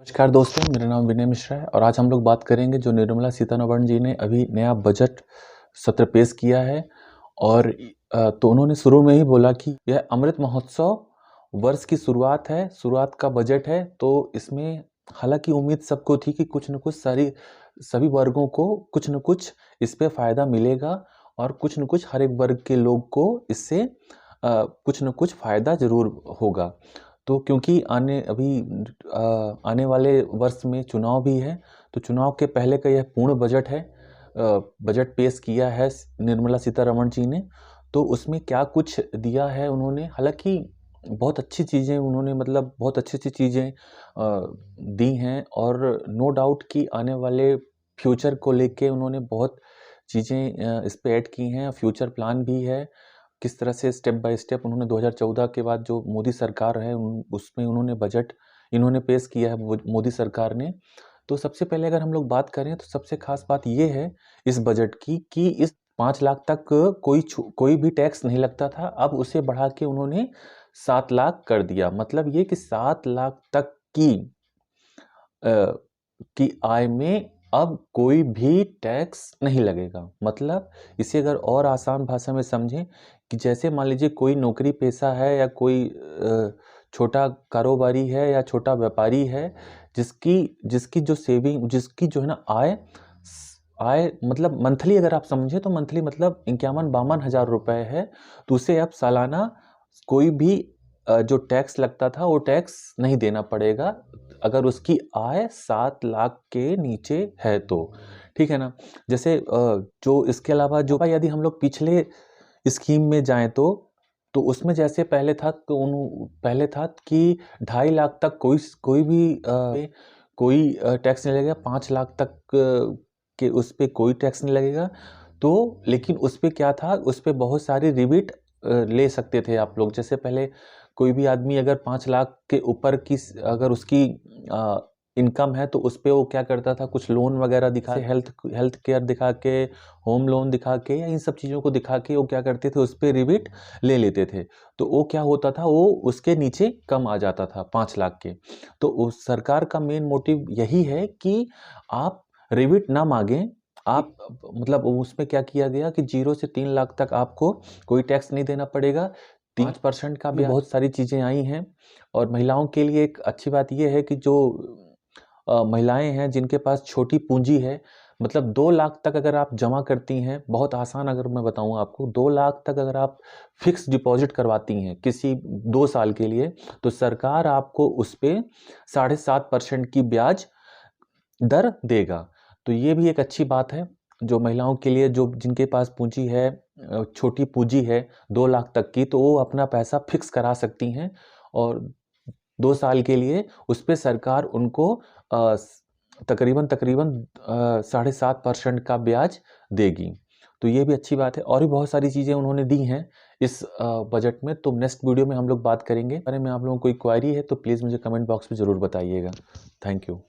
नमस्कार दोस्तों, मेरा नाम विनय मिश्रा है और आज हम लोग बात करेंगे जो निर्मला सीतारमण जी ने अभी नया बजट सत्र पेश किया है। और तो उन्होंने शुरू में ही बोला कि यह अमृत महोत्सव वर्ष की शुरुआत है, शुरुआत का बजट है। तो इसमें हालांकि उम्मीद सबको थी कि कुछ न कुछ सभी वर्गों को कुछ न कुछ इस पे फ़ायदा मिलेगा और कुछ न कुछ हर एक वर्ग के लोग को इससे कुछ न कुछ फ़ायदा ज़रूर होगा। तो क्योंकि आने वाले वर्ष में चुनाव भी है, तो चुनाव के पहले का यह पूर्ण बजट है। बजट पेश किया है निर्मला सीतारमण जी ने। तो उसमें क्या कुछ दिया है उन्होंने, हालांकि बहुत अच्छी चीज़ें उन्होंने मतलब बहुत अच्छी-अच्छी चीज़ें दी हैं और नो डाउट कि आने वाले फ्यूचर को लेके उन्होंने बहुत चीज़ें इस पे ऐड की हैं। फ्यूचर प्लान भी है, किस तरह से स्टेप बाय स्टेप उन्होंने 2014 के बाद जो मोदी सरकार है उसमें उन्होंने बजट इन्होंने पेश किया है मोदी सरकार ने। तो सबसे पहले अगर हम लोग बात करें तो सबसे खास बात ये है इस बजट की कि इस 5 लाख तक कोई भी टैक्स नहीं लगता था। अब उसे बढ़ा के उन्होंने 7 लाख कर दिया। मतलब ये कि 7 लाख तक की आय में अब कोई भी टैक्स नहीं लगेगा। मतलब इसे अगर और आसान भाषा में समझें कि जैसे मान लीजिए कोई नौकरी पेशा है या कोई छोटा कारोबारी है या छोटा व्यापारी है जिसकी जिसकी जो सेविंग जिसकी जो है ना आय मतलब मंथली अगर आप समझें तो मंथली मतलब 51-52 हज़ार रुपये है। तो उसे अब सालाना कोई भी जो टैक्स लगता था वो टैक्स नहीं देना पड़ेगा अगर उसकी आय 7 लाख के नीचे है तो, ठीक है ना। जैसे जो इसके अलावा जो यदि हम लोग पिछले स्कीम में जाएं तो उसमें जैसे पहले था कि 2.5 लाख तक कोई टैक्स नहीं लगेगा, 5 लाख तक के उस पे कोई टैक्स नहीं लगेगा। तो लेकिन उस पे क्या था, उस पे बहुत सारी रिबेट ले सकते थे आप लोग। जैसे पहले कोई भी आदमी अगर 5 लाख के ऊपर की अगर उसकी इनकम है तो उस पे वो क्या करता था, कुछ लोन वगैरह दिखा हेल्थ केयर दिखा के, होम लोन दिखा के या इन सब चीज़ों को दिखा के वो क्या करते थे, उस पे रिबेट ले लेते थे। तो वो क्या होता था, वो उसके नीचे कम आ जाता था 5 लाख के। तो उस सरकार का मेन मोटिव यही है कि आप रिबेट ना मांगें। आप मतलब उसमें क्या किया गया कि 0 से 3 लाख तक आपको कोई टैक्स नहीं देना पड़ेगा। 5% का भी बहुत सारी चीज़ें आई हैं। और महिलाओं के लिए एक अच्छी बात ये है कि जो महिलाएं हैं जिनके पास छोटी पूंजी है, मतलब 2 लाख तक अगर आप जमा करती हैं, बहुत आसान अगर मैं बताऊं आपको, 2 लाख तक अगर आप फिक्स डिपॉजिट करवाती हैं किसी 2 साल के लिए, तो सरकार आपको उस पे 7.5% की ब्याज दर देगा। तो ये भी एक अच्छी बात है जो महिलाओं के लिए, जो जिनके पास पूंजी है, छोटी पूंजी है 2 लाख तक की, तो वो अपना पैसा फिक्स करा सकती हैं और 2 साल के लिए उस पे सरकार उनको तकरीबन 7.5% का ब्याज देगी। तो ये भी अच्छी बात है और भी बहुत सारी चीज़ें उन्होंने दी हैं इस बजट में। तो नेक्स्ट वीडियो में हम लोग बात करेंगे। अगर में आप लोगों को कोई क्वेरी है तो प्लीज़ मुझे कमेंट बॉक्स में ज़रूर बताइएगा। Thank you.